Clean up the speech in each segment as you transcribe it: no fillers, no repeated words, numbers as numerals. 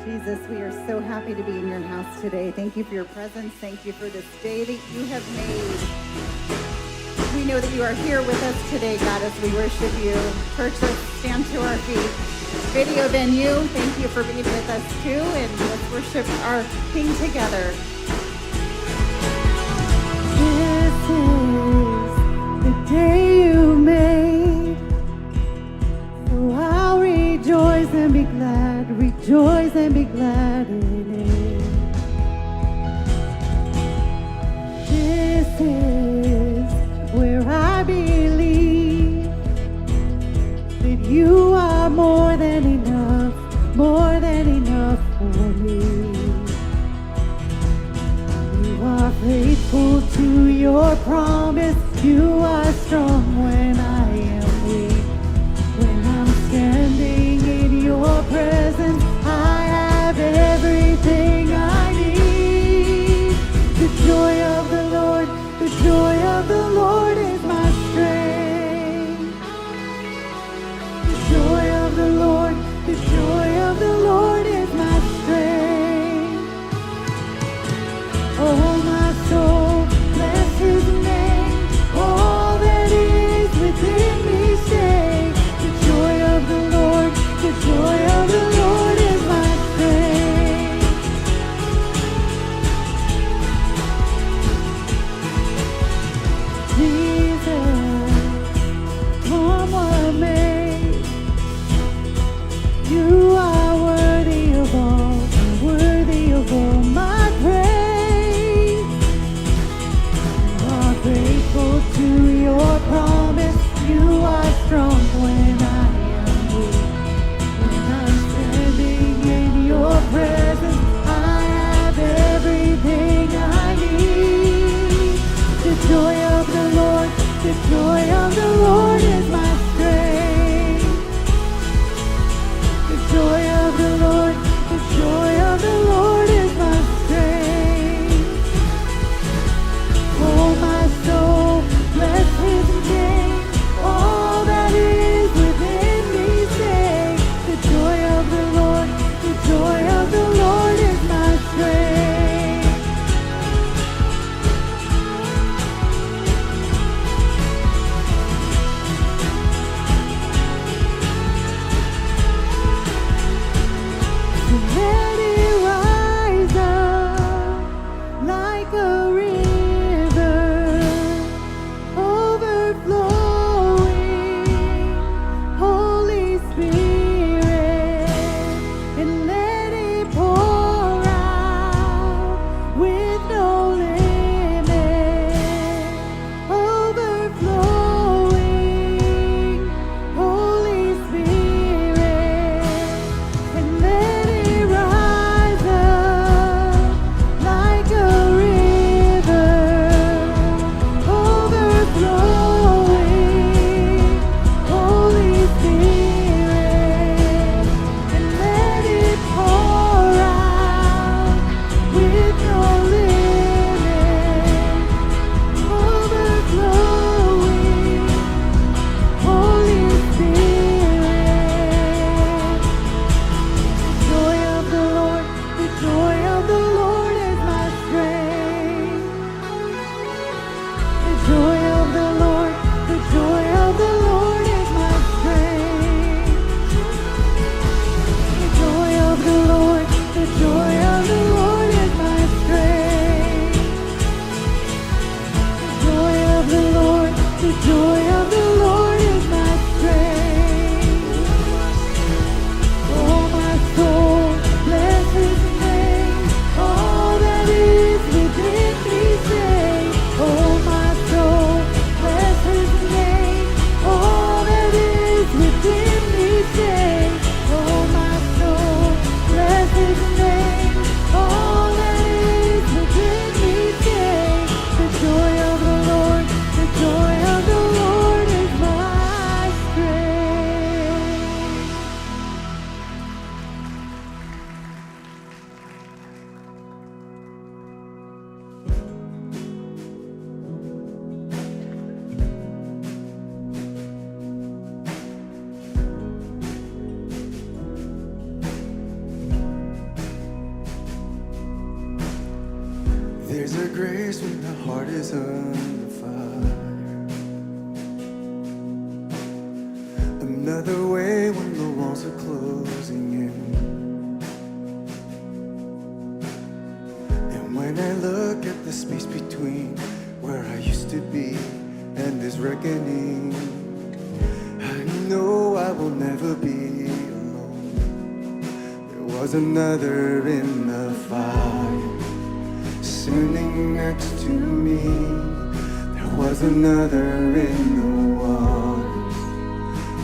Jesus, we are so happy to be in your house today. Thank you for your presence. Thank you for this day that you have made. We know that you are here with us today, God, as we worship you. Church, let's stand to our feet. Video venue, thank you for being with us too, and let's worship our King together. This is the day you made, so I'll rejoice and be glad, rejoice and be glad in it. This is where I believe that you are more than enough for me. You are faithful to your promise. You are strong when I am weak. When I'm standing in your presence, I have everything I need. The joy of the Lord is my strength. The joy of the Lord is my strength. Oh, my soul, bless his name. All that is when the heart is under fire. Another way when the walls are closing in. And when I look at the space between where I used to be and this reckoning, I know I will never be alone. There was another in the fire, standing next to me. There was another in the waters,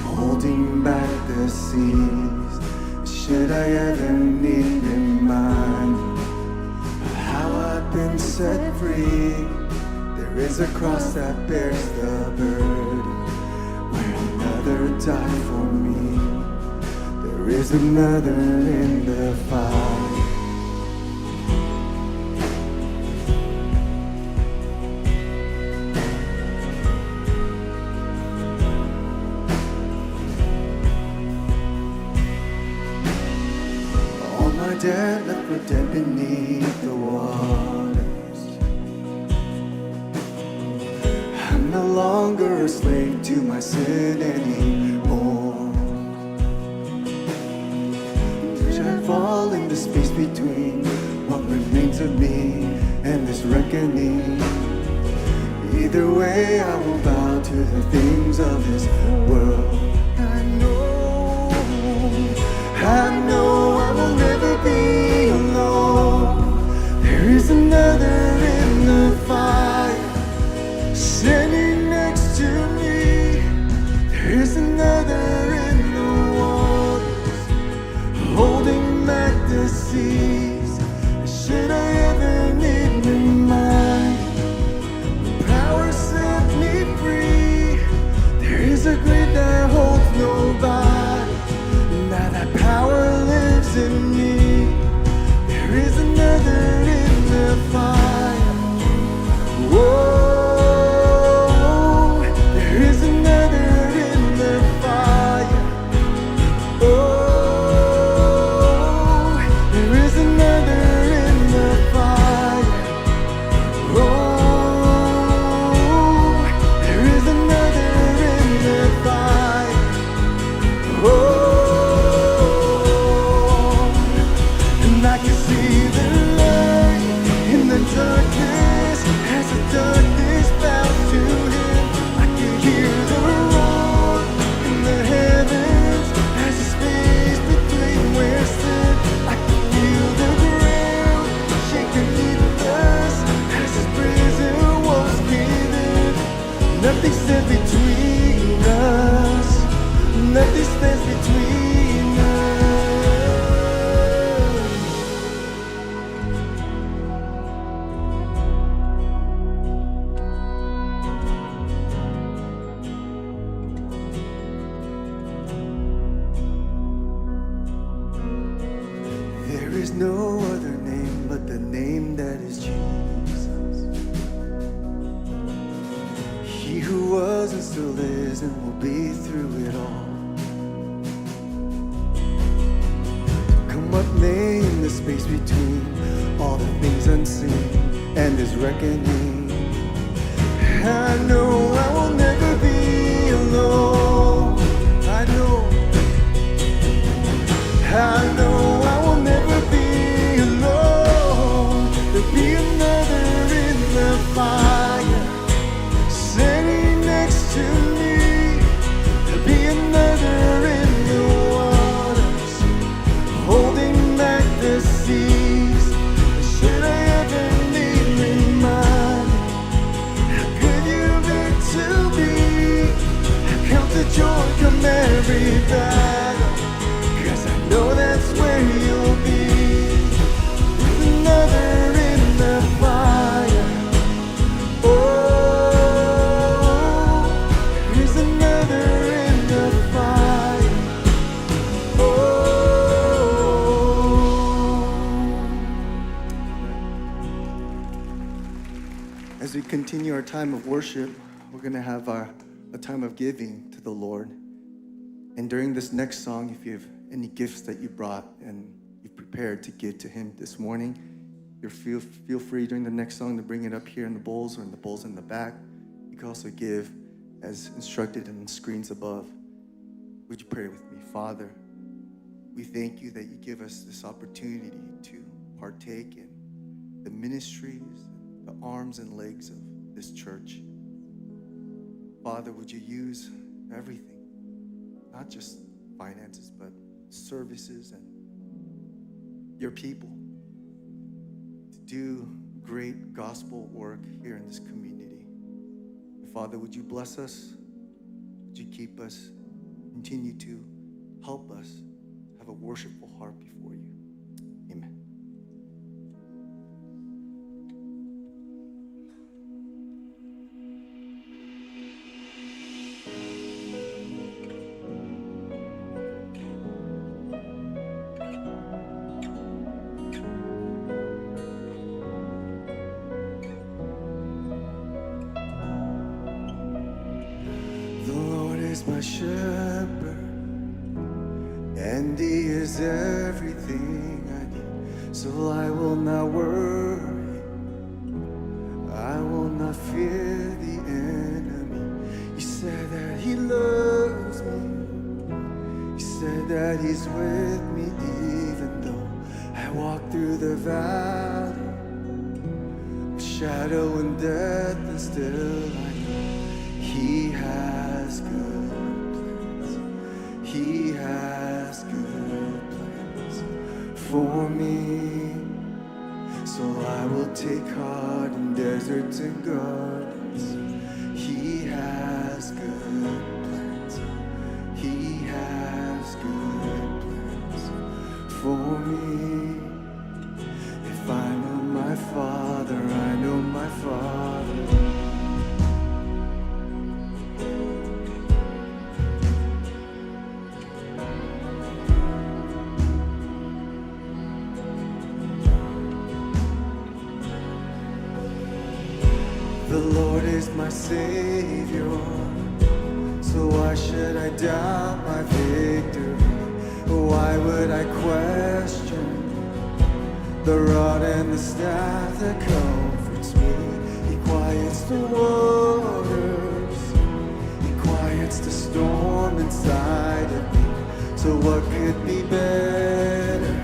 holding back the seas. Should I ever need reminding of how I've been set free? There is a cross that bears the burden, where another died for me. There is another in the fire. All my dead left for dead beneath the waters. I'm no longer a slave to my sin anymore. Should I fall in the space between what remains of me and this reckoning? Either way, I will bow to the things of this world. I know I will never be alone. There is another in the fire, standing next to me. There is another in the waters, holding back the seas. Should I ever need reminding, power set me free. There is a grave that holds nobody. Now that power lives in me. There is another in the fire. Whoa, there is another in the fire. Oh, there is another in the fire. Oh, there is another in the fire. Oh. And I can see the light in the darkness as the darkness bows to him. I can hear the roar in the heavens as the space between where stood. I can feel the ground shaking beneath us as his prison walls give in. Nothing stands between us. Nothing stands between us. There is no other name but the name that is Jesus. He who was and still is and will be through it all. Come what may in the space between all the things unseen and this reckoning, I know I will never be alone. I know I will never be alone. There'll be another in the fire, standing next to me. There'll be another in the waters, holding back the seas. Should I ever need reminding, how good you've been to me? I count the joy come every battle, 'cause I know that's where you'll be. There's another in the fire. Oh, there's another in the fire. Oh. As we continue our time of worship, we're going to have a time of giving to the Lord. And during this next song, if you have any gifts that you brought and you've prepared to give to him this morning, feel free during the next song to bring it up here in the bowls or in the bowls in the back. You can also give as instructed in the screens above. Would you pray with me? Father, we thank you that you give us this opportunity to partake in the ministries, the arms and legs of this church. Father, would you use everything, not just finances, but services and your people to do great gospel work here in this community. And Father, would you bless us? Would you keep us? Continue to help us have a worshipful heart before you. Amen. The Lord is my shepherd, and he is everything I need. So I will not worry, I will not fear the enemy. He said that he loves me, he said that he's with me even though I walk through the valley of shadow and death, and still I know he has good plans. He has good plans for me. So I will take heart in deserts and gardens. He has good plans. He has good plans for me. If I know my Father, I know my Father. The Lord is my Savior, so why should I doubt my victory? Why would I question the rod and the staff that comforts me? He quiets the waters, he quiets the storm inside of me. So what could be better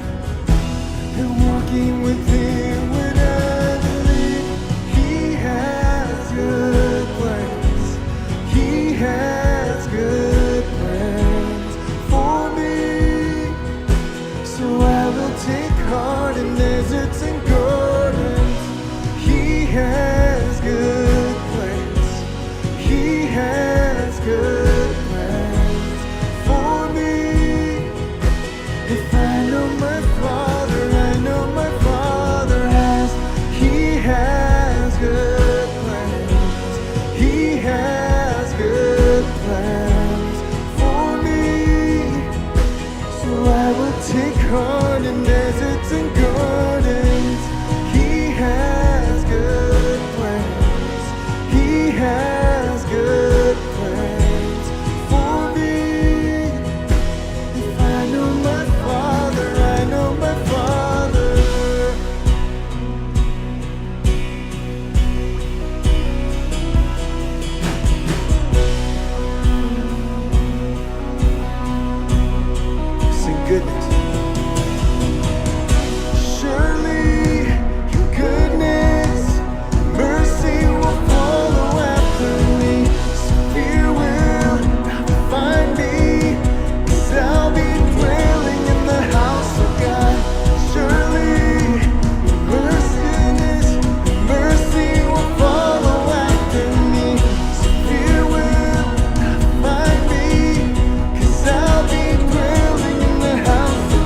than walking with him when I believe he has good plans? He has good plans for me. So I will take heart in deserts and gardens. He has good plans. He has good plans for me. If I know my Father, I know my Father has. He has good plans. He has good plans for me. So I will take heart in deserts and gardens. He has good plans. He has good plans for me. If I know my Father, I know my Father. Sing goodness. Surely your goodness, mercy will follow after me. So fear will not find me, 'cause I'll be dwelling in the house of God. Surely mercy will follow after me. So fear will not find me, 'cause I'll be dwelling in the house of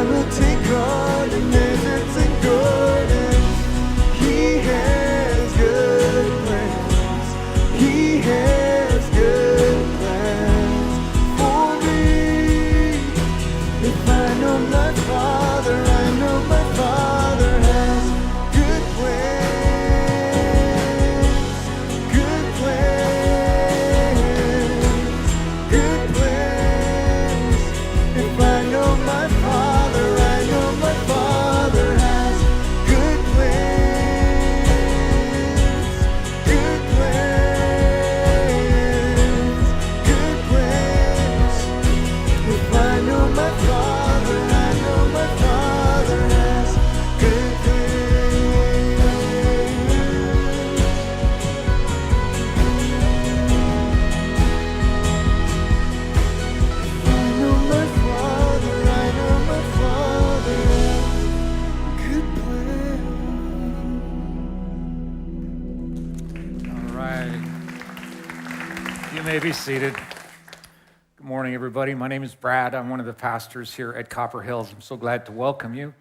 will take on the deserts and gardens. He has good plans. He has good plans for me. If I know my Father, I know my Father has good plans. Good plans. Good plans. If I know my Father, I know my Father has good plans. Good plans. Good plans. If I know my Father, I know my Father has good plans. I know my Father, I know my Father has good plans. All right. You may be seated. Good morning, everybody. My name is Brad. I'm one of the pastors here at Copper Hills. I'm so glad to welcome you.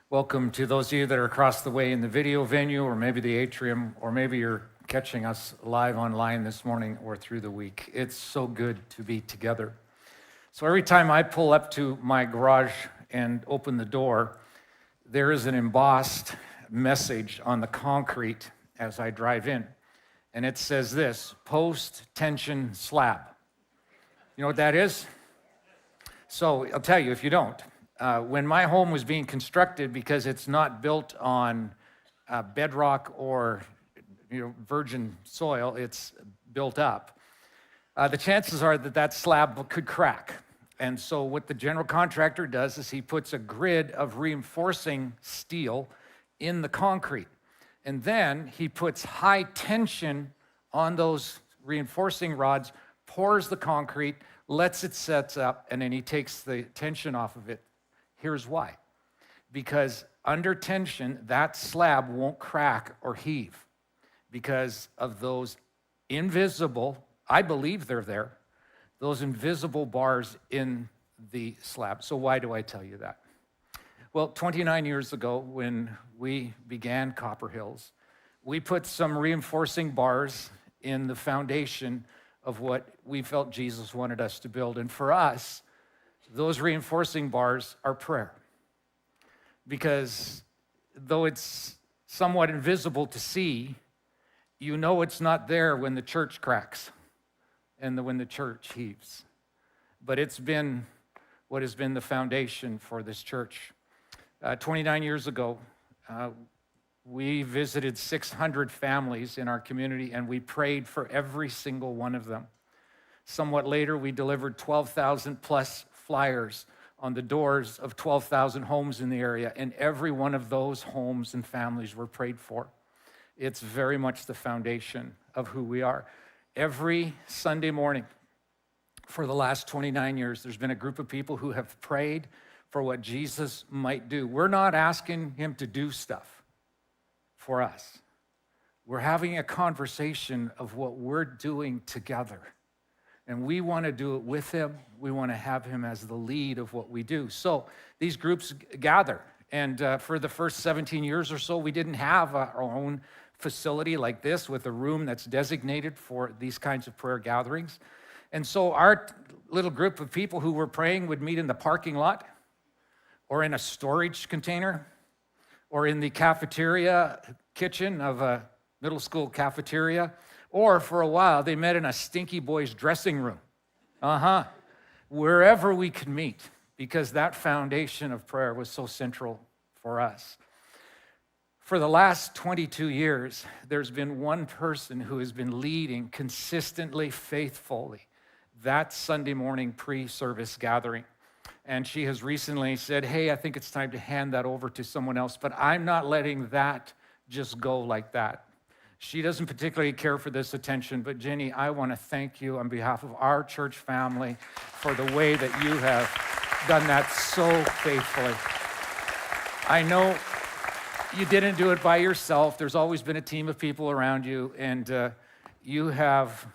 Welcome to those of you that are across the way in the video venue, or maybe the atrium, or maybe you're catching us live online this morning or through the week. It's so good to be together. So every time I pull up to my garage and open the door, there is an embossed message on the concrete as I drive in. And it says this: post-tension slab. You know what that is? So I'll tell you if you don't. When my home was being constructed, because it's not built on bedrock or virgin soil, it's built up. The chances are that that slab could crack. And so what the general contractor does is he puts a grid of reinforcing steel in the concrete. And then he puts high tension on those reinforcing rods, pours the concrete, lets it set up, and then he takes the tension off of it. Here's why. Because under tension, that slab won't crack or heave because of those invisible, I believe they're there, those invisible bars in the slab. So why do I tell you that? Well, 29 years ago, when we began Copper Hills, we put some reinforcing bars in the foundation of what we felt Jesus wanted us to build. And for us, those reinforcing bars are prayer. Because though it's somewhat invisible to see, you know it's not there when the church cracks and when the church heaves. But it's been what has been the foundation for this church. 29 years ago, we visited 600 families in our community, and we prayed for every single one of them. Somewhat later, we delivered 12,000 plus flyers on the doors of 12,000 homes in the area, and every one of those homes and families were prayed for. It's very much the foundation of who we are. Every Sunday morning for the last 29 years, there's been a group of people who have prayed for what Jesus might do. We're not asking him to do stuff for us. We're having a conversation of what we're doing together. And we want to do it with him. We want to have him as the lead of what we do. So these groups gather. And for the first 17 years or so, we didn't have our own facility like this with a room that's designated for these kinds of prayer gatherings. And so our little group of people who were praying would meet in the parking lot or in a storage container or in the cafeteria kitchen of a middle school cafeteria, or for a while they met in a stinky boy's dressing room. Wherever we could meet, because that foundation of prayer was so central for us. For the last 22 years, there's been one person who has been leading consistently, faithfully, that Sunday morning pre-service gathering. And she has recently said, hey, I think it's time to hand that over to someone else, but I'm not letting that just go like that. She doesn't particularly care for this attention, but Jenny, I want to thank you on behalf of our church family for the way that you have done that so faithfully. I know you didn't do it by yourself. There's always been a team of people around you, and you have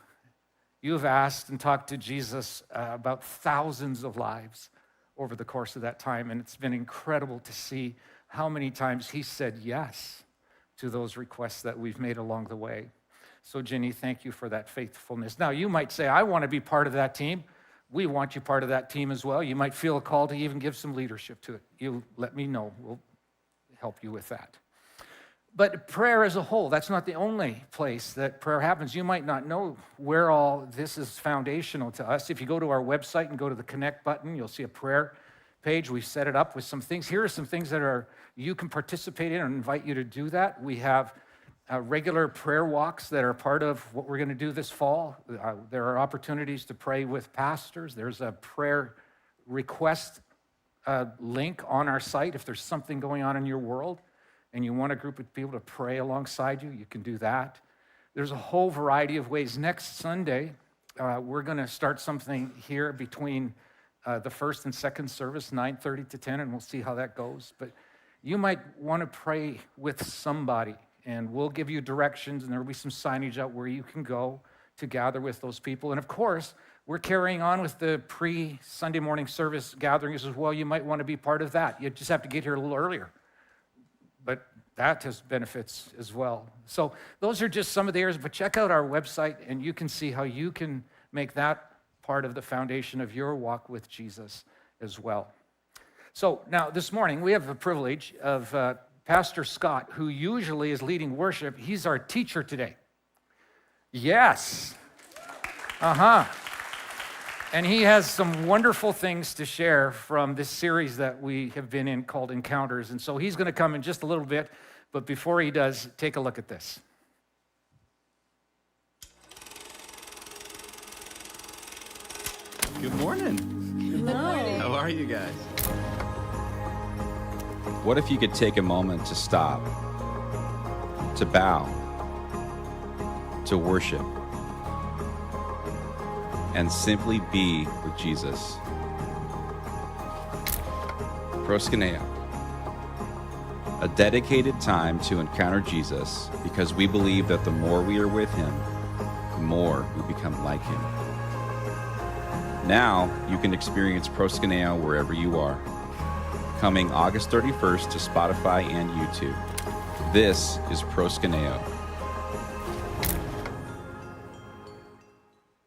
asked and talked to Jesus about thousands of lives over the course of that time, and it's been incredible to see how many times he said yes to those requests that we've made along the way. So, Ginny, thank you for that faithfulness. Now, you might say, I want to be part of that team. We want you part of that team as well. You might feel a call to even give some leadership to it. You let me know. We'll help you with that. But prayer as a whole, that's not the only place that prayer happens. You might not know where all this is foundational to us. If you go to our website and go to the Connect button, you'll see a prayer page. We've set it up with some things. Here are some things that you can participate in and invite you to do that. We have regular prayer walks that are part of what we're going to do this fall. There are opportunities to pray with pastors. There's a prayer request link on our site. If there's something going on in your world and you want a group of people to pray alongside you, you can do that. There's a whole variety of ways. Next Sunday, we're going to start something here between the first and second service, 9:30 to 10, and we'll see how that goes. But you might want to pray with somebody, and we'll give you directions, and there will be some signage out where you can go to gather with those people. And of course, we're carrying on with the pre-Sunday morning service gatherings as well. You might want to be part of that. You just have to get here a little earlier. But that has benefits as well. So those are just some of the areas, but check out our website and you can see how you can make that part of the foundation of your walk with Jesus as well. So now this morning, we have the privilege of Pastor Scott, who usually is leading worship. He's our teacher today. Yes. And he has some wonderful things to share from this series that we have been in called Encounters. And so he's going to come in just a little bit. But before he does, take a look at this. Good morning. Good morning. How are you guys? What if you could take a moment to stop, to bow, to worship, and simply be with Jesus? Proskuneo, a dedicated time to encounter Jesus because we believe that the more we are with him, the more we become like him. Now you can experience Proskuneo wherever you are. Coming August 31st to Spotify and YouTube. This is Proskuneo.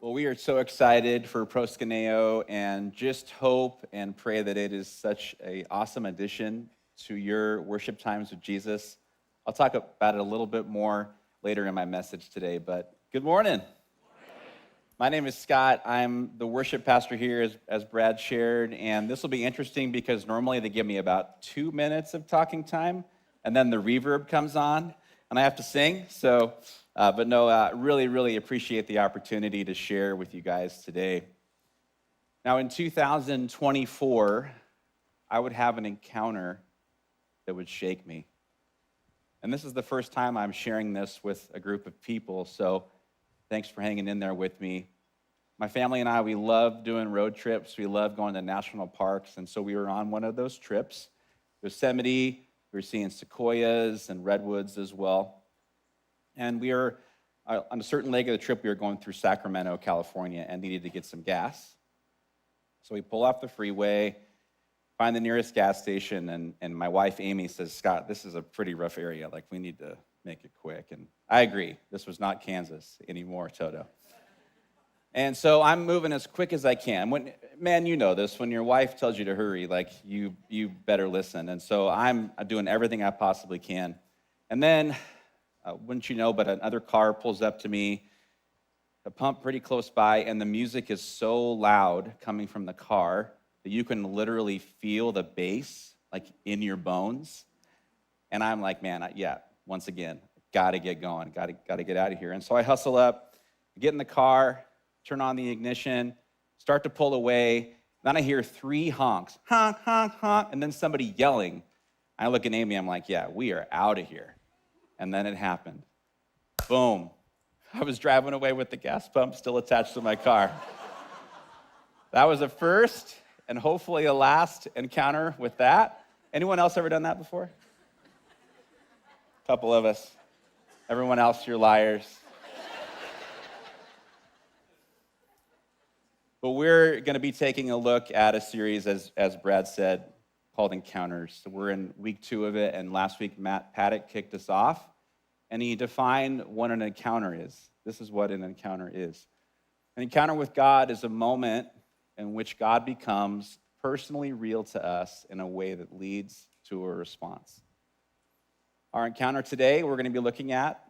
Well, we are so excited for Proskuneo and just hope and pray that it is such an awesome addition to your worship times with Jesus. I'll talk about it a little bit more later in my message today, but good morning. My name is Scott. I'm the worship pastor here, as Brad shared, and this will be interesting because normally they give me about 2 minutes of talking time, and then the reverb comes on, and I have to sing. So, really, really appreciate the opportunity to share with you guys today. Now, in 2024, I would have an encounter that would shake me. And this is the first time I'm sharing this with a group of people, so thanks for hanging in there with me. My family and I, we love doing road trips. We love going to national parks, and so we were on one of those trips. Yosemite, we were seeing sequoias and redwoods as well. And we were, on a certain leg of the trip, we were going through Sacramento, California, and needed to get some gas. So we pull off the freeway, find the nearest gas station, and my wife, Amy, says, Scott, this is a pretty rough area. Like, we need to make it quick. And I agree. This was not Kansas anymore, Toto. And so I'm moving as quick as I can. Man, you know this. When your wife tells you to hurry, like, you better listen. And so I'm doing everything I possibly can. And then, wouldn't you know, but another car pulls up to me, a pump pretty close by, and the music is so loud coming from the car that you can literally feel the bass, like, in your bones. And I'm like, man, once again, got to get going, got to get out of here. And so I hustle up, get in the car, turn on the ignition, start to pull away. Then I hear 3 honks, honk, honk, honk, and then somebody yelling. I look at Amy, I'm like, yeah, we are out of here. And then it happened. Boom. I was driving away with the gas pump still attached to my car. That was a first and hopefully a last encounter with that. Anyone else ever done that before? A couple of us. Everyone else, you're liars. But we're going to be taking a look at a series, as Brad said, called Encounters. So we're in week 2 of it, and last week Matt Paddock kicked us off, and he defined what an encounter is. This is what an encounter is. An encounter with God is a moment in which God becomes personally real to us in a way that leads to a response. Our encounter today we're going to be looking at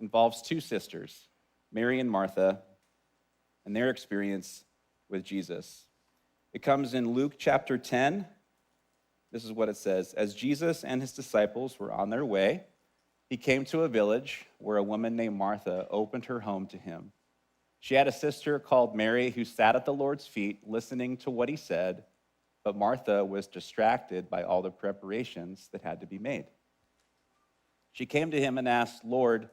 involves 2 sisters, Mary and Martha, and their experience with Jesus. It comes in Luke chapter 10. This is what it says. As Jesus and his disciples were on their way, he came to a village where a woman named Martha opened her home to him. She had a sister called Mary who sat at the Lord's feet listening to what he said, but Martha was distracted by all the preparations that had to be made. She came to him and asked, Lord,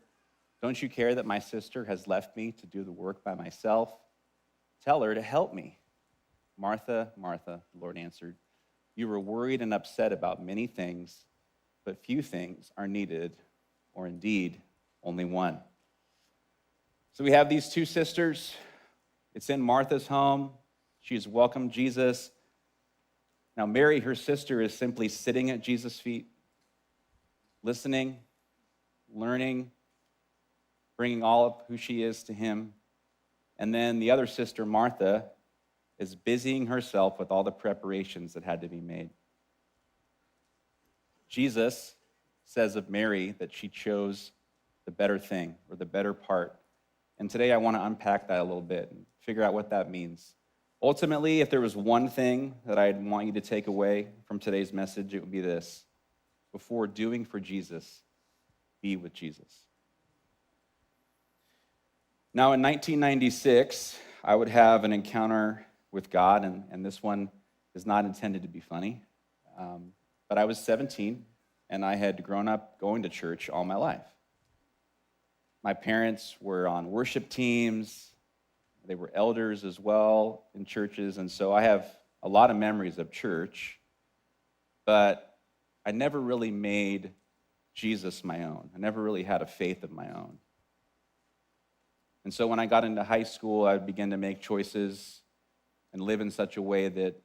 don't you care that my sister has left me to do the work by myself? Tell her to help me. Martha, Martha, the Lord answered, you were worried and upset about many things, but few things are needed, or indeed, only one. So we have these 2 sisters. It's in Martha's home. She's welcomed Jesus. Now, Mary, her sister, is simply sitting at Jesus' feet, listening, learning, bringing all of who she is to him. And then the other sister, Martha, is busying herself with all the preparations that had to be made. Jesus says of Mary that she chose the better thing, or the better part. And today I want to unpack that a little bit and figure out what that means. Ultimately, if there was one thing that I'd want you to take away from today's message, it would be this. Before doing for Jesus, be with Jesus. Now, in 1996, I would have an encounter with God, and this one is not intended to be funny. But I was 17, and I had grown up going to church all my life. My parents were on worship teams. They were elders as well in churches, and so I have a lot of memories of church, but I never really made Jesus my own. I never really had a faith of my own. And so when I got into high school, I began to make choices and live in such a way that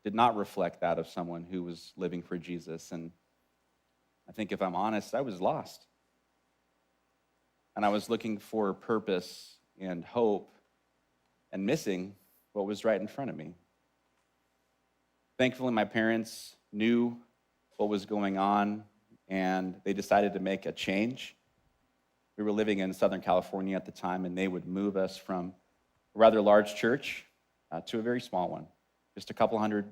did not reflect that of someone who was living for Jesus. And I think if I'm honest, I was lost. And I was looking for purpose and hope and missing what was right in front of me. Thankfully, my parents knew what was going on, and they decided to make a change. We were living in Southern California at the time, and they would move us from a rather large church to a very small one, just a couple hundred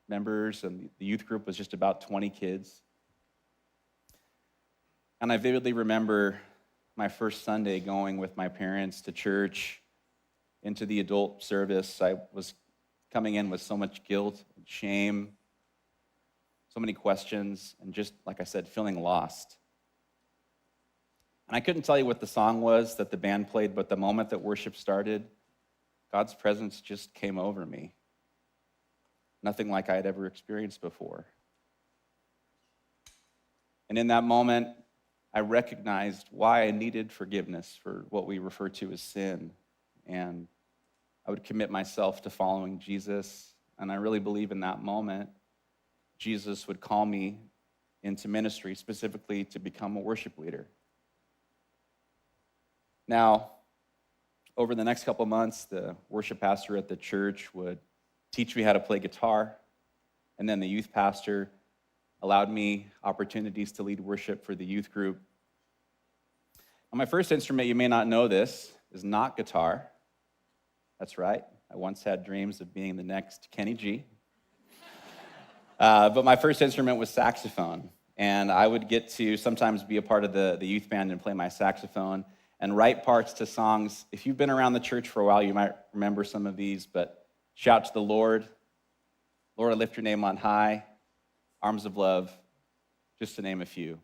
members, and the youth group was just about 20 kids. And I vividly remember my first Sunday going with my parents to church, into the adult service. I was coming in with so much guilt and shame, so many questions, and just, like I said, feeling lost. And I couldn't tell you what the song was that the band played, but the moment that worship started, God's presence just came over me. Nothing like I had ever experienced before. And in that moment, I recognized why I needed forgiveness for what we refer to as sin. And I would commit myself to following Jesus. And I really believe in that moment, Jesus would call me into ministry, specifically to become a worship leader. Now, over the next couple months, the worship pastor at the church would teach me how to play guitar, and then the youth pastor allowed me opportunities to lead worship for the youth group. Now, my first instrument, you may not know this, is not guitar. That's right. I once had dreams of being the next Kenny G. But my first instrument was saxophone, and I would get to sometimes be a part of the youth band and play my saxophone and write parts to songs. If you've been around the church for a while, you might remember some of these, but Shout to the Lord, Lord, I lift your name on high, Arms of Love, just to name a few.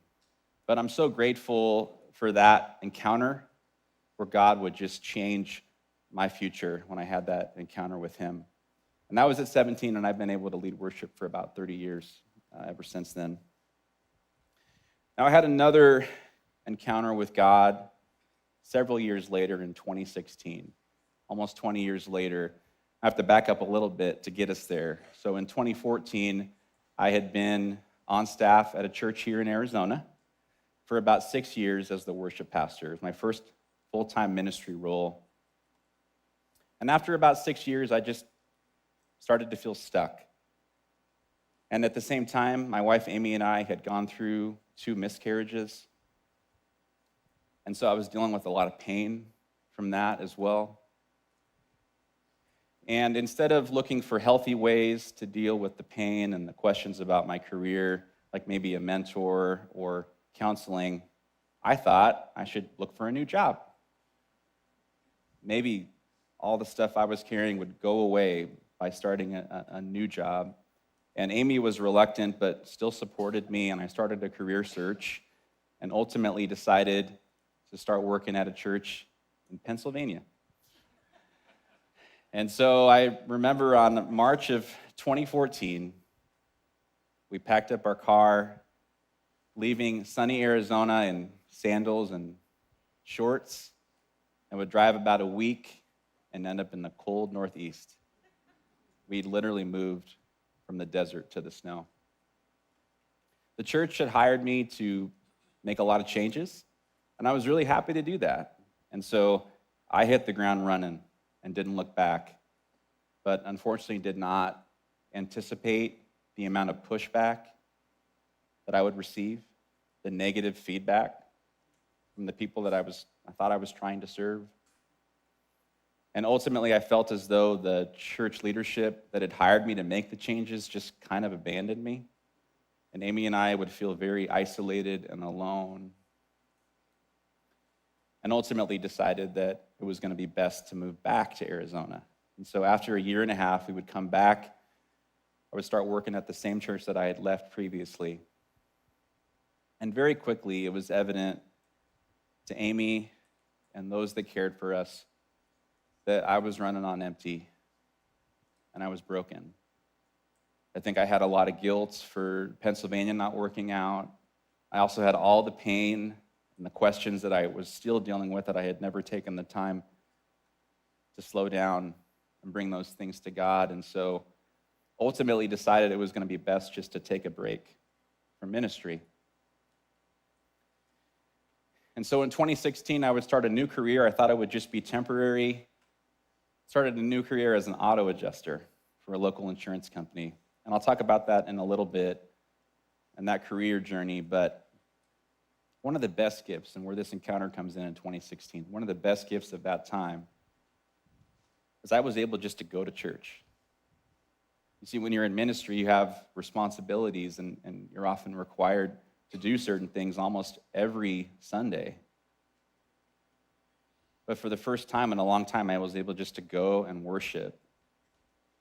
But I'm so grateful for that encounter where God would just change my future when I had that encounter with him. And that was at 17, and I've been able to lead worship for about 30 years ever since then. Now, I had another encounter with God several years later in 2016. almost 20 years later. I have to back up a little bit to get us there. So in 2014, I had been on staff at a church here in Arizona for about 6 years as the worship pastor. It was my first full-time ministry role. And after about 6 years, I just started to feel stuck. And at the same time, my wife Amy and I had gone through 2 miscarriages. And so I was dealing with a lot of pain from that as well. And instead of looking for healthy ways to deal with the pain and the questions about my career, like maybe a mentor or counseling, I thought I should look for a new job. Maybe all the stuff I was carrying would go away by starting a new job. And Amy was reluctant, but still supported me, and I started a career search and ultimately decided to start working at a church in Pennsylvania. And so I remember on March of 2014, we packed up our car, leaving sunny Arizona in sandals and shorts, and would drive about a week and end up in the cold Northeast. We literally moved from the desert to the snow. The church had hired me to make a lot of changes, and I was really happy to do that. And so I hit the ground running and didn't look back, but unfortunately did not anticipate the amount of pushback that I would receive, the negative feedback from the people that I thought I was trying to serve. And ultimately, I felt as though the church leadership that had hired me to make the changes just kind of abandoned me. And Amy and I would feel very isolated and alone. And ultimately decided that it was going to be best to move back to Arizona. And so after a year and a half, we would come back. I would start working at the same church that I had left previously. And very quickly, it was evident to Amy and those that cared for us that I was running on empty and I was broken. I think I had a lot of guilt for Pennsylvania not working out. I also had all the pain and the questions that I was still dealing with that I had never taken the time to slow down and bring those things to God. And so ultimately decided it was going to be best just to take a break from ministry. And so in 2016, I would start a new career. I thought it would just be temporary. Started a new career as an auto adjuster for a local insurance company. And I'll talk about that in a little bit and that career journey. But one of the best gifts, and where this encounter comes in 2016, one of the best gifts of that time is I was able just to go to church. You see, when you're in ministry, you have responsibilities, and you're often required to do certain things almost every Sunday. But for the first time in a long time, I was able just to go and worship.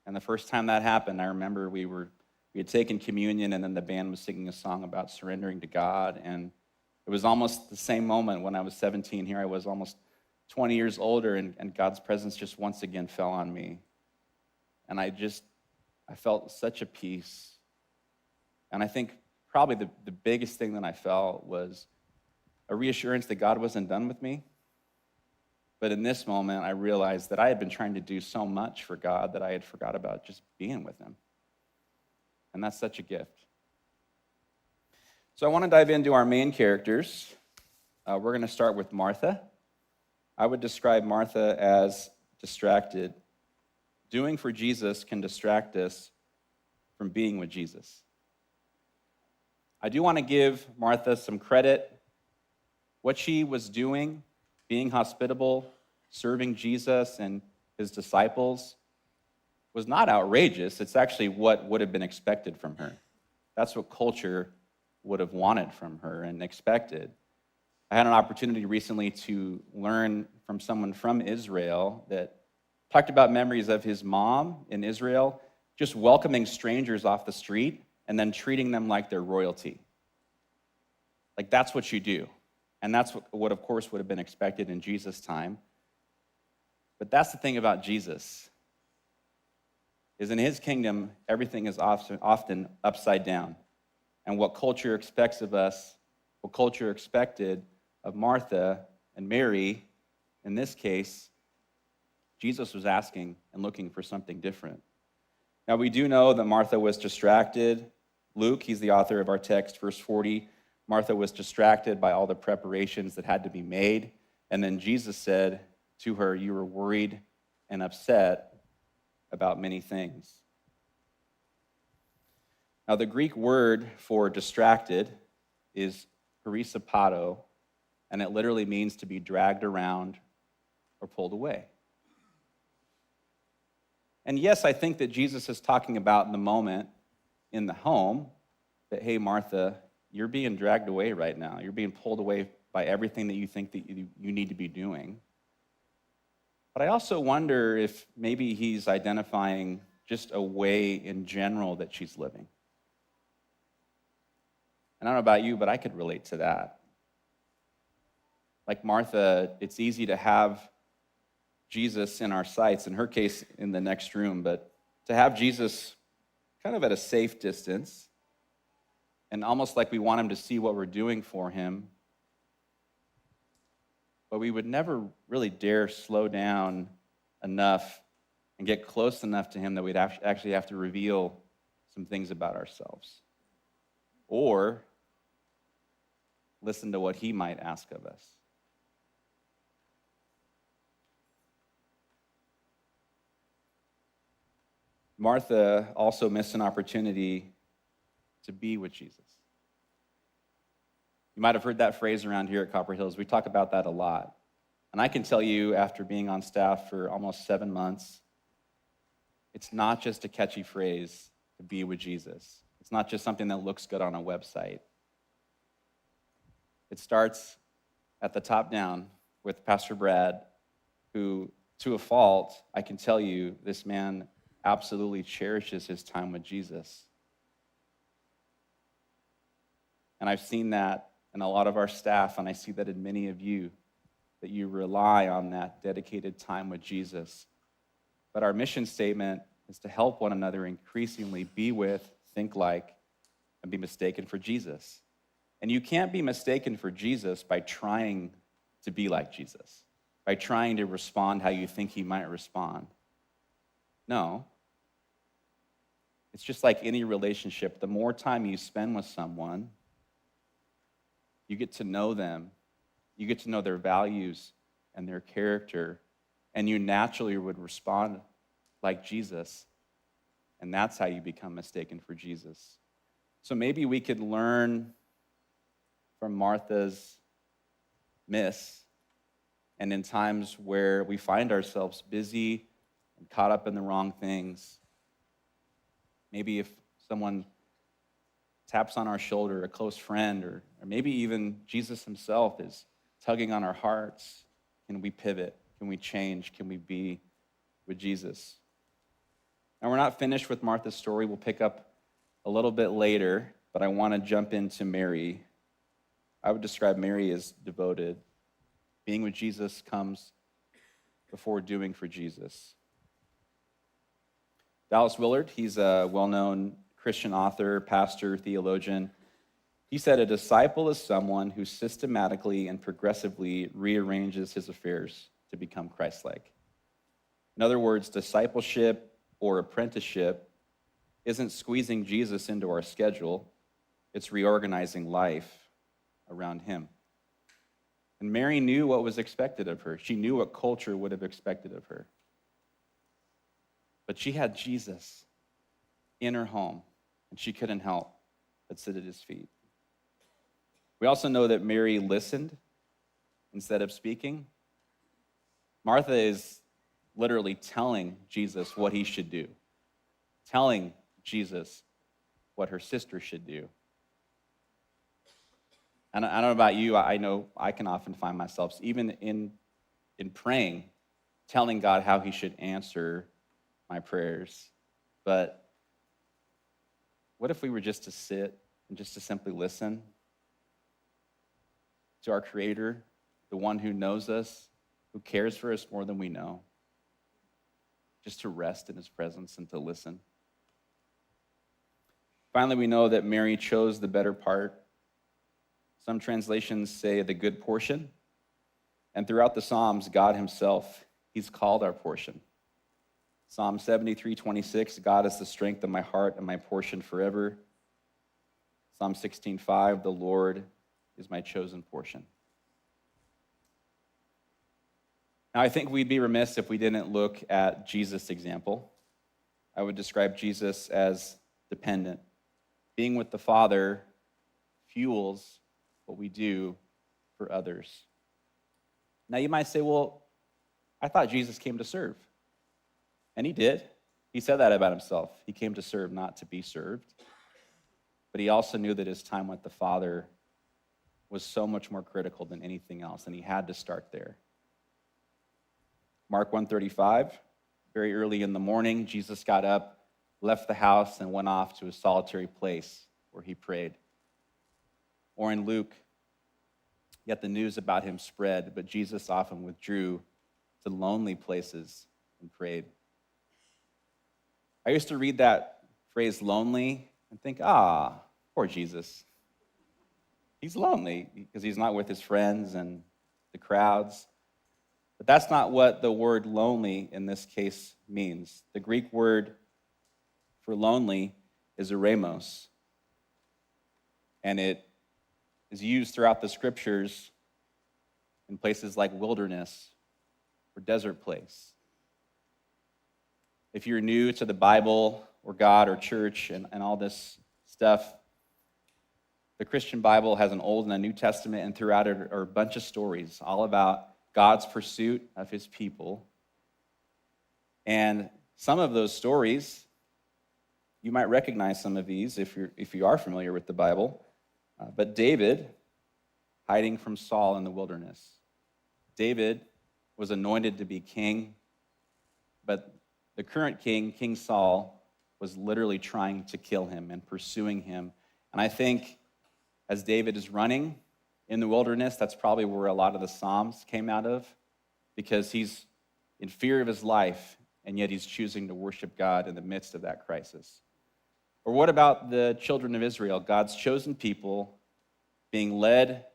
And the first time that happened, I remember we had taken communion, and then the band was singing a song about surrendering to God. And it was almost the same moment when I was 17. Here I was almost 20 years older, and God's presence just once again fell on me. And I felt such a peace. And I think probably the biggest thing that I felt was a reassurance that God wasn't done with me. But in this moment, I realized that I had been trying to do so much for God that I had forgot about just being with him. And that's such a gift. So I want to dive into our main characters. We're going to start with Martha. I would describe Martha as distracted. Doing for Jesus can distract us from being with Jesus. I do want to give Martha some credit. What she was doing, being hospitable, serving Jesus and his disciples, was not outrageous. It's actually what would have been expected from her. That's what culture would have wanted from her and expected. I had an opportunity recently to learn from someone from Israel that talked about memories of his mom in Israel just welcoming strangers off the street and then treating them like they're royalty. Like, that's what you do. And that's what of course, would have been expected in Jesus' time. But that's the thing about Jesus, is in his kingdom, everything is often upside down. And what culture expects of us, what culture expected of Martha and Mary, in this case, Jesus was asking and looking for something different. Now, we do know that Martha was distracted. Luke, he's the author of our text, verse 40, Martha was distracted by all the preparations that had to be made. And then Jesus said to her, you were worried and upset about many things. Now, the Greek word for distracted is perisapato, and it literally means to be dragged around or pulled away. And yes, I think that Jesus is talking about in the moment in the home that, hey, Martha, you're being dragged away right now. You're being pulled away by everything that you think that you need to be doing. But I also wonder if maybe he's identifying just a way in general that she's living. And I don't know about you, but I could relate to that. Like Martha, it's easy to have Jesus in our sights, in her case, in the next room, but to have Jesus kind of at a safe distance and almost like we want him to see what we're doing for him, but we would never really dare slow down enough and get close enough to him that we'd actually have to reveal some things about ourselves or listen to what he might ask of us. Martha also missed an opportunity to be with Jesus. You might have heard that phrase around here at Copper Hills. We talk about that a lot. And I can tell you, after being on staff for almost 7 months, it's not just a catchy phrase to be with Jesus. It's not just something that looks good on a website. It starts at the top down with Pastor Brad, who, to a fault, I can tell you, this man absolutely cherishes his time with Jesus. And I've seen that in a lot of our staff, and I see that in many of you, that you rely on that dedicated time with Jesus. But our mission statement is to help one another increasingly be with, think like, and be mistaken for Jesus. And you can't be mistaken for Jesus by trying to be like Jesus, by trying to respond how you think he might respond. No. It's just like any relationship. The more time you spend with someone, you get to know them. You get to know their values and their character, and you naturally would respond like Jesus. And that's how you become mistaken for Jesus. So maybe we could learn from Martha's miss, and in times where we find ourselves busy and caught up in the wrong things, maybe if someone taps on our shoulder, a close friend, or maybe even Jesus himself is tugging on our hearts, can we pivot? Can we change? Can we be with Jesus? And we're not finished with Martha's story. We'll pick up a little bit later, but I want to jump into Mary. I would describe Mary as devoted. Being with Jesus comes before doing for Jesus. Dallas Willard, he's a well-known Christian author, pastor, theologian. He said, a disciple is someone who systematically and progressively rearranges his affairs to become Christ-like. In other words, discipleship or apprenticeship isn't squeezing Jesus into our schedule, it's reorganizing life around him. And Mary knew what was expected of her. She knew what culture would have expected of her. But she had Jesus in her home, and she couldn't help but sit at his feet. We also know that Mary listened instead of speaking. Martha is literally telling Jesus what he should do, telling Jesus what her sister should do. And I don't know about you, I know I can often find myself, even in praying, telling God how he should answer my prayers. But what if we were just to sit and just to simply listen to our Creator, the one who knows us, who cares for us more than we know, just to rest in his presence and to listen? Finally, we know that Mary chose the better part. Some translations say the good portion. And throughout the Psalms, God himself he's called our portion. Psalm 73:26, God is the strength of my heart and my portion forever. Psalm 16:5, the Lord is my chosen portion. Now, I think we'd be remiss if we didn't look at Jesus' example. I would describe Jesus as dependent. Being with the Father fuels what we do for others. Now, you might say, well, I thought Jesus came to serve. And he did. He said that about himself. He came to serve, not to be served. But he also knew that his time with the Father was so much more critical than anything else, and he had to start there. Mark 1:35, very early in the morning, Jesus got up, left the house, and went off to a solitary place where he prayed. Or in Luke, yet the news about him spread, but Jesus often withdrew to lonely places and prayed. I used to read that phrase lonely and think, poor Jesus. He's lonely because he's not with his friends and the crowds. But that's not what the word lonely in this case means. The Greek word for lonely is eremos. And it is used throughout the scriptures in places like wilderness or desert place. If you're new to the Bible or God or church and all this stuff, the Christian Bible has an Old and a New Testament, and throughout it are a bunch of stories all about God's pursuit of his people. And some of those stories, you might recognize some of these if you are familiar with the Bible. But David, hiding from Saul in the wilderness. David was anointed to be king, but the current king, King Saul, was literally trying to kill him and pursuing him. And I think as David is running in the wilderness, that's probably where a lot of the Psalms came out of, because he's in fear of his life, and yet he's choosing to worship God in the midst of that crisis. Or what about the children of Israel, God's chosen people being led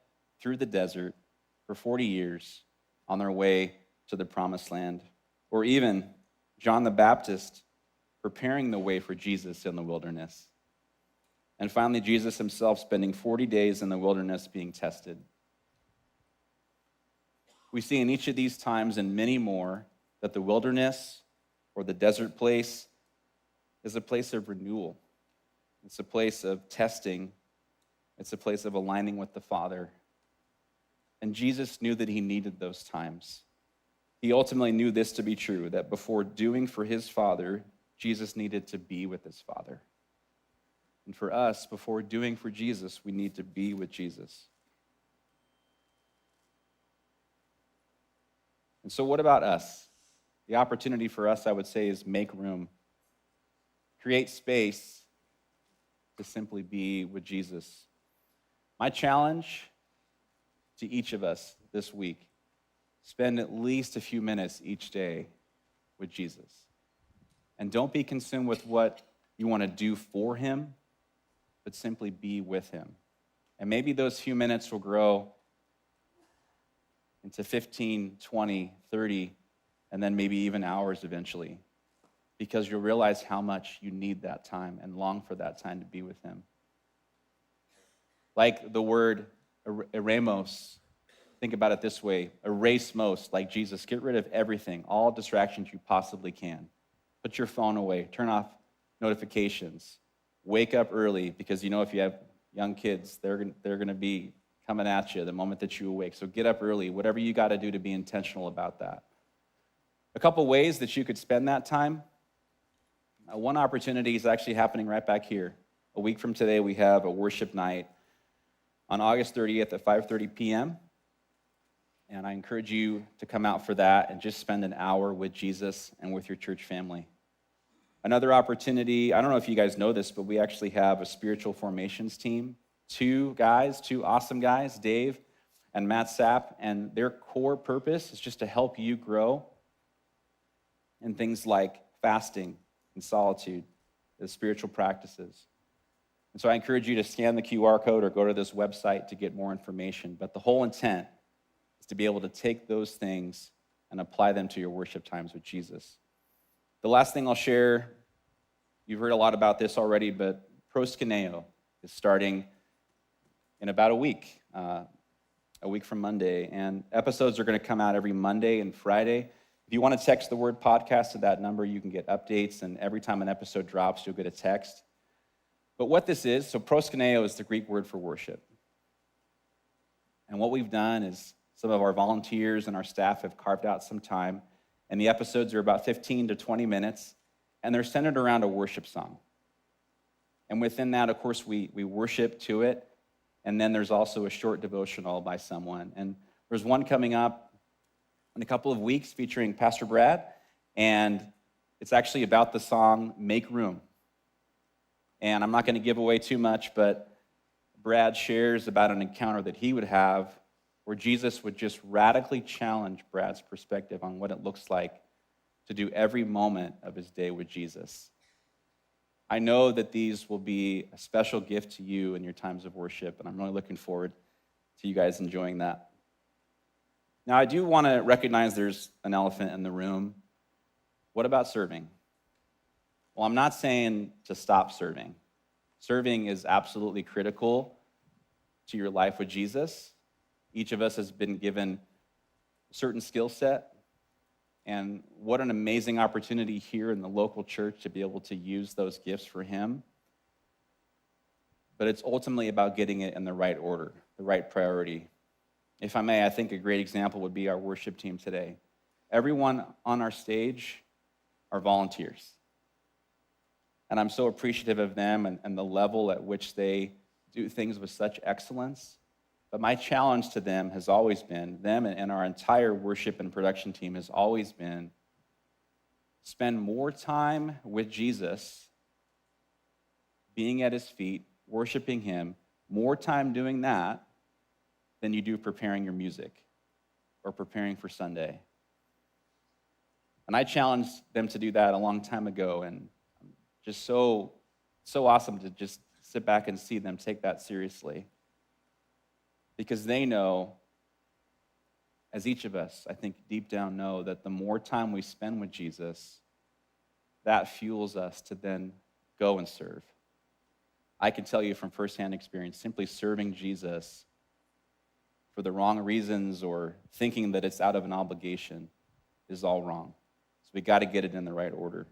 through the desert for 40 years on their way to the promised land? Or even John the Baptist preparing the way for Jesus in the wilderness. And finally, Jesus himself spending 40 days in the wilderness being tested. We see in each of these times and many more that the wilderness or the desert place is a place of renewal. It's a place of testing. It's a place of aligning with the Father. And Jesus knew that he needed those times. He ultimately knew this to be true, that before doing for his Father, Jesus needed to be with his Father. And for us, before doing for Jesus, we need to be with Jesus. And so what about us? The opportunity for us, I would say, is make room. Create space to simply be with Jesus. My challenge to each of us this week, spend at least a few minutes each day with Jesus. And don't be consumed with what you want to do for him, but simply be with him. And maybe those few minutes will grow into 15, 20, 30, and then maybe even hours eventually, because you'll realize how much you need that time and long for that time to be with him. Like the word eremos, think about it this way: erase most, like Jesus. Get rid of everything, all distractions you possibly can. Put your phone away, turn off notifications, wake up early, because you know if you have young kids, they're going to be coming at you the moment that you awake. So get up early, whatever you got to do to be intentional about that. A couple ways that you could spend that time. One opportunity is actually happening right back here. A week from today, we have a worship night on August 30th at 5:30 p.m., and I encourage you to come out for that and just spend an hour with Jesus and with your church family. Another opportunity, I don't know if you guys know this, but we actually have a spiritual formations team. Two awesome guys, Dave and Matt Sapp, and their core purpose is just to help you grow in things like fasting and solitude, the spiritual practices. And so I encourage you to scan the QR code or go to this website to get more information. But the whole intent is to be able to take those things and apply them to your worship times with Jesus. The last thing I'll share, you've heard a lot about this already, but Proskuneo is starting in about a week from Monday. And episodes are going to come out every Monday and Friday. If you want to text the word podcast to that number, you can get updates. And every time an episode drops, you'll get a text. But what this is, so proskuneo is the Greek word for worship. And what we've done is some of our volunteers and our staff have carved out some time. And the episodes are about 15 to 20 minutes. And they're centered around a worship song. And within that, of course, we worship to it. And then there's also a short devotional by someone. And there's one coming up in a couple of weeks featuring Pastor Brad. And it's actually about the song Make Room. And I'm not going to give away too much, but Brad shares about an encounter that he would have where Jesus would just radically challenge Brad's perspective on what it looks like to do every moment of his day with Jesus. I know that these will be a special gift to you in your times of worship, and I'm really looking forward to you guys enjoying that. Now, I do want to recognize there's an elephant in the room. What about serving? Well, I'm not saying to stop serving. Serving is absolutely critical to your life with Jesus. Each of us has been given a certain skill set. And what an amazing opportunity here in the local church to be able to use those gifts for him. But it's ultimately about getting it in the right order, the right priority. If I may, I think a great example would be our worship team today. Everyone on our stage are volunteers. And I'm so appreciative of them and the level at which they do things with such excellence. But my challenge to them has always been, them and our entire worship and production team has always been, spend more time with Jesus, being at his feet, worshiping him, more time doing that than you do preparing your music or preparing for Sunday. And I challenged them to do that a long time ago, and just so awesome to just sit back and see them take that seriously. Because they know, as each of us, I think deep down know, that the more time we spend with Jesus, that fuels us to then go and serve. I can tell you from firsthand experience, simply serving Jesus for the wrong reasons or thinking that it's out of an obligation is all wrong. So we got to get it in the right order.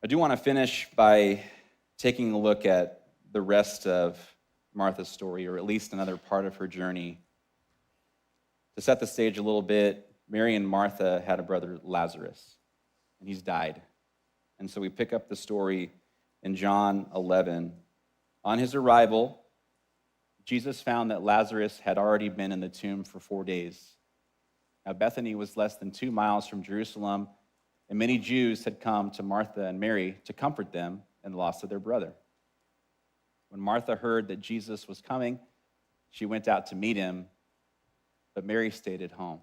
I do want to finish by taking a look at the rest of Martha's story, or at least another part of her journey. To set the stage a little bit, Mary and Martha had a brother, Lazarus, and he's died. And so we pick up the story in John 11. On his arrival, Jesus found that Lazarus had already been in the tomb for 4 days. Now, Bethany was less than 2 miles from Jerusalem, and many Jews had come to Martha and Mary to comfort them in the loss of their brother. When Martha heard that Jesus was coming, she went out to meet him, but Mary stayed at home.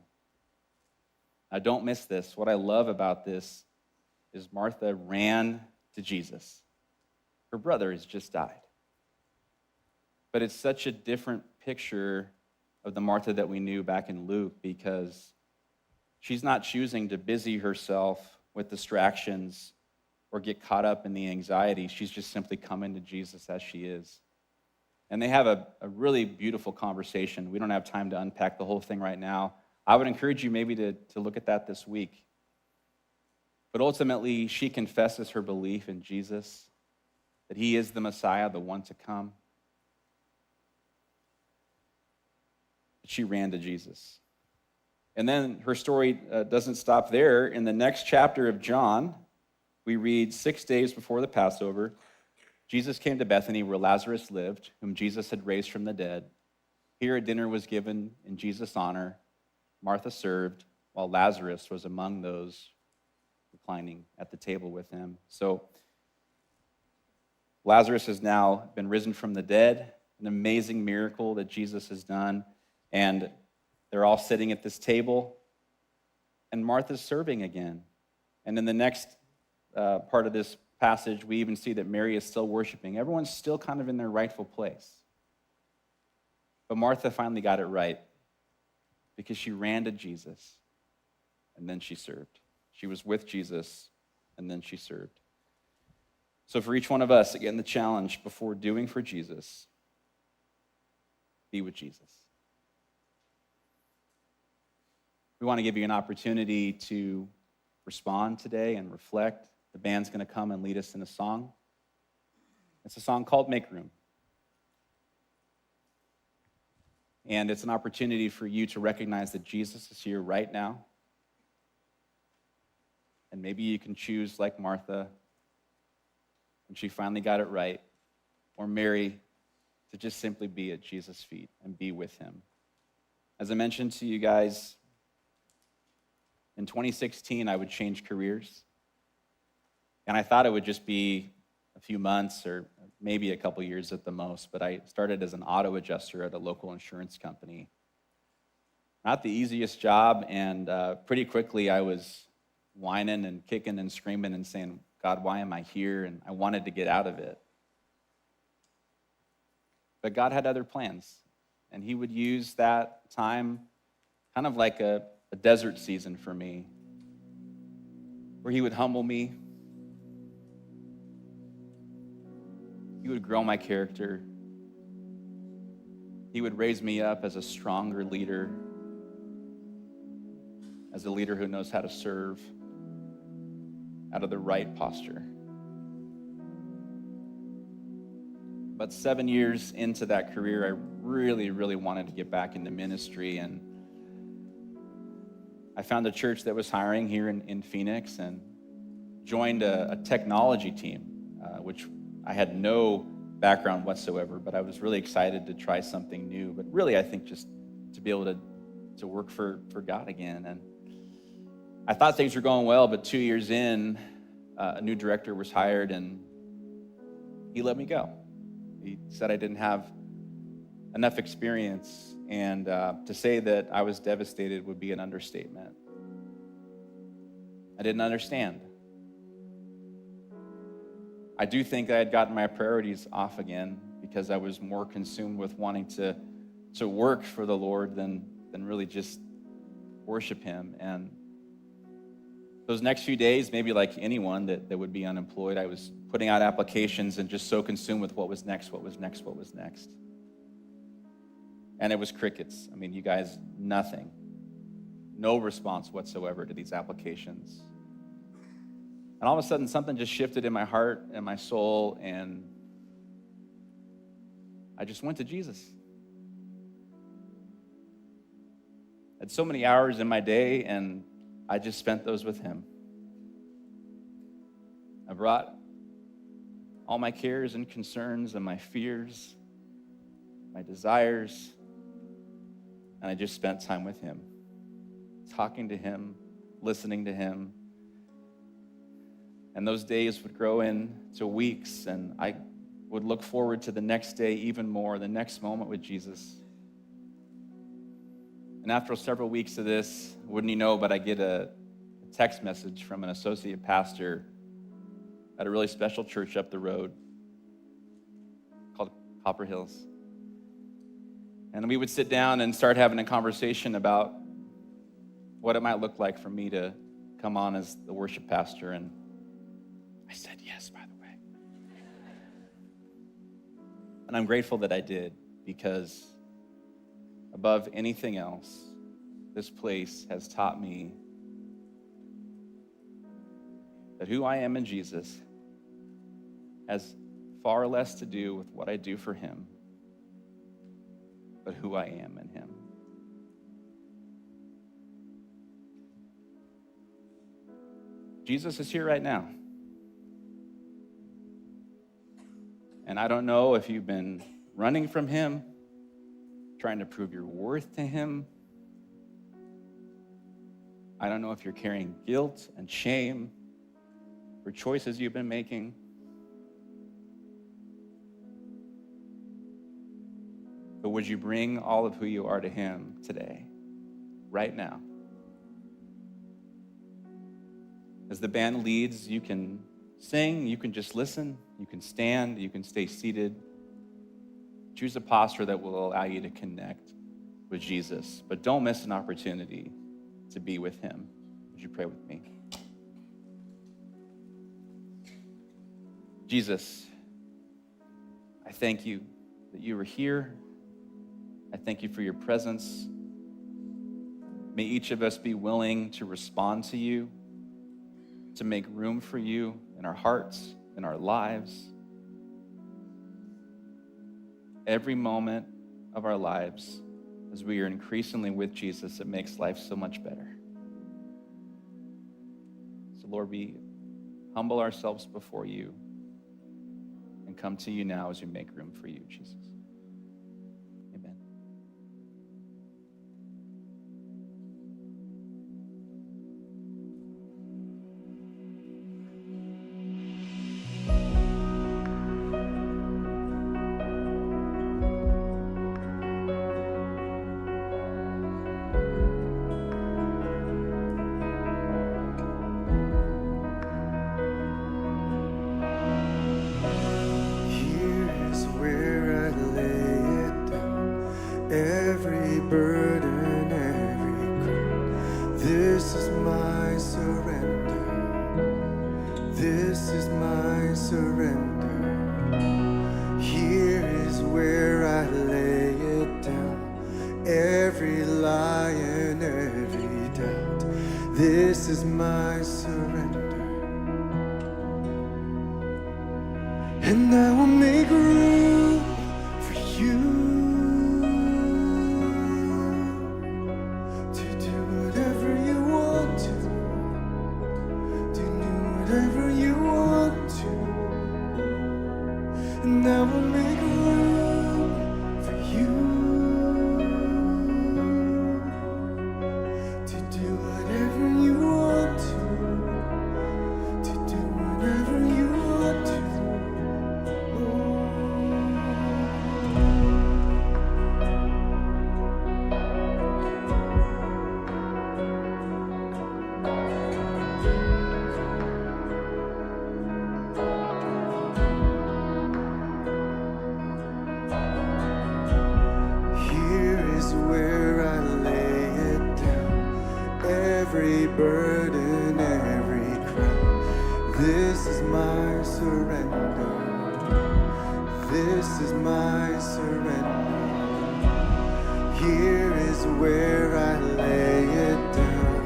Now, don't miss this. What I love about this is Martha ran to Jesus. Her brother has just died. But it's such a different picture of the Martha that we knew back in Luke, because she's not choosing to busy herself with distractions or get caught up in the anxiety. She's just simply coming to Jesus as she is. And they have a really beautiful conversation. We don't have time to unpack the whole thing right now. I would encourage you maybe to look at that this week. But ultimately, she confesses her belief in Jesus, that he is the Messiah, the one to come. She ran to Jesus. And then her story doesn't stop there. In the next chapter of John, we read 6 days before the Passover, Jesus came to Bethany where Lazarus lived, whom Jesus had raised from the dead. Here a dinner was given in Jesus' honor. Martha served, while Lazarus was among those reclining at the table with him. So Lazarus has now been risen from the dead, an amazing miracle that Jesus has done. And they're all sitting at this table, and Martha's serving again. And in the next part of this passage, we even see that Mary is still worshiping. Everyone's still kind of in their rightful place. But Martha finally got it right. because she ran to Jesus and then she served. She was with Jesus and then she served. So for each one of us, again, the challenge before doing for Jesus, be with Jesus. We want to give you an opportunity to respond today and reflect. The band's going to come and lead us in a song. It's a song called Make Room. And it's an opportunity for you to recognize that Jesus is here right now. And maybe you can choose, like Martha, when she finally got it right, or Mary, to just simply be at Jesus' feet and be with him. As I mentioned to you guys, in 2016, I would change careers. And I thought it would just be a few months or maybe a couple years at the most, but I started as an auto adjuster at a local insurance company. Not the easiest job, and pretty quickly I was whining and kicking and screaming and saying, God, why am I here? And I wanted to get out of it. But God had other plans, and he would use that time kind of like a desert season for me, where he would humble me. He would grow my character. He would raise me up as a stronger leader, as a leader who knows how to serve out of the right posture. But 7 years into that career, I really, really wanted to get back into ministry, and I found a church that was hiring here in Phoenix and joined a technology team, which I had no background whatsoever, but I was really excited to try something new. But really, I think just to be able to work for God again. And I thought things were going well, but 2 years in, a new director was hired, and he let me go. He said I didn't have enough experience, and to say that I was devastated would be an understatement. I didn't understand. I do think I had gotten my priorities off again because I was more consumed with wanting to work for the Lord than really just worship him. And those next few days, maybe like anyone that would be unemployed, I was putting out applications and just so consumed with what was next. And it was crickets. I mean, you guys, nothing. No response whatsoever to these applications. And all of a sudden, something just shifted in my heart and my soul, and I just went to Jesus. I had so many hours in my day, and I just spent those with him. I brought all my cares and concerns and my fears, my desires, and I just spent time with him, talking to him, listening to him. And those days would grow into weeks, and I would look forward to the next day even more, the next moment with Jesus. And after several weeks of this, wouldn't you know, but I get a text message from an associate pastor at a really special church up the road called Copper Hills. And we would sit down and start having a conversation about what it might look like for me to come on as the worship pastor. And I said yes, by the way. And I'm grateful that I did, because above anything else, this place has taught me that who I am in Jesus has far less to do with what I do for him, but who I am in him. Jesus is here right now. And I don't know if you've been running from him, trying to prove your worth to him. I don't know if you're carrying guilt and shame for choices you've been making. But would you bring all of who you are to him today, right now? As the band leads, you can sing, you can just listen, you can stand, you can stay seated. Choose a posture that will allow you to connect with Jesus, but don't miss an opportunity to be with him. Would you pray with me? Jesus, I thank you that you are here. I thank you for your presence. May each of us be willing to respond to you, to make room for you in our hearts, in our lives. Every moment of our lives, as we are increasingly with Jesus, it makes life so much better. So Lord, we humble ourselves before you and come to you now as we make room for you, Jesus. Amen. Here is where I lay it down. Every burden, every crown. This is my surrender. This is my surrender. Here is where I lay it down. Every lie and every doubt. This is my surrender. And I will make room for you to do whatever you want to do whatever you want to. And I will make room for you to do whatever you want to do whatever you want to. Here is where I lay it down. Every burden, every crown. This is my surrender. This is my surrender. Here is where I lay it down.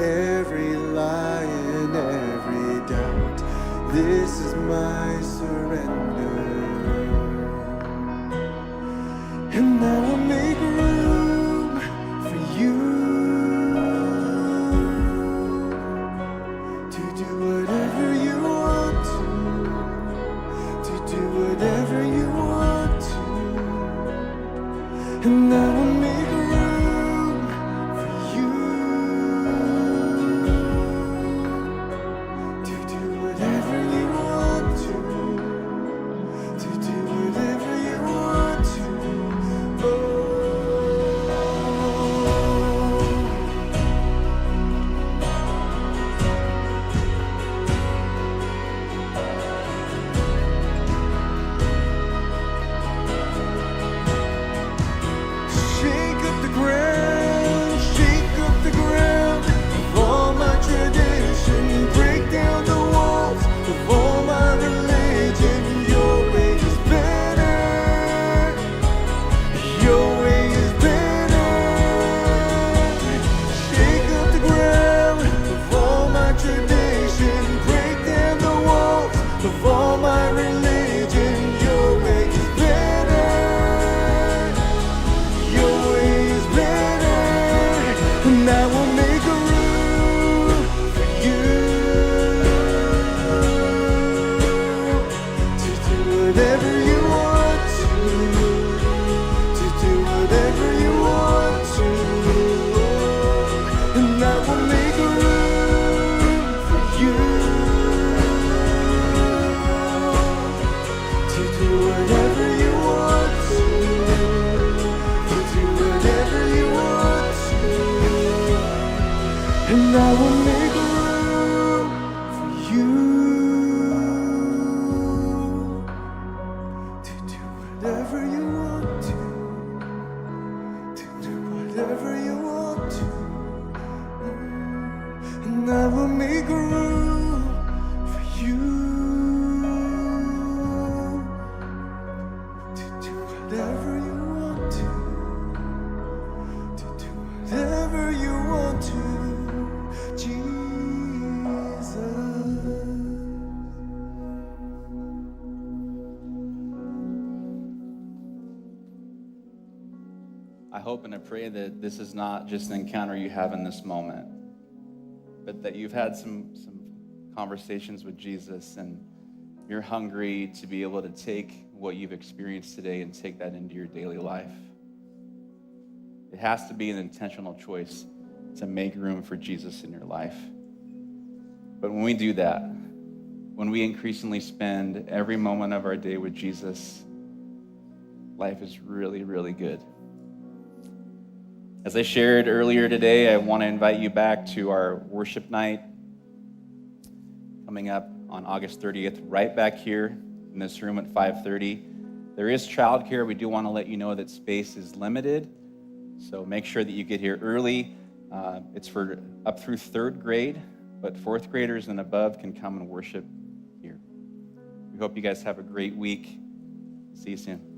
Every lie and every doubt. This is my surrender. And I will make room for you to do whatever you want to do whatever you want to. And I will make room for you to do whatever you want to do whatever you want to. Oh. whatever you want to do whatever you want to, Jesus. I hope and I pray that this is not just an encounter you have in this moment, but that you've had some conversations with Jesus and you're hungry to be able to take what you've experienced today and take that into your daily life. It has to be an intentional choice to make room for Jesus in your life. But when we do that, when we increasingly spend every moment of our day with Jesus, life is really, really good. As I shared earlier today, I want to invite you back to our worship night coming up on August 30th, right back here in this room at 5:30. There is childcare. We do want to let you know that space is limited, so make sure that you get here early. It's for up through 3rd grade, but 4th graders and above can come and worship here. We hope you guys have a great week. See you soon.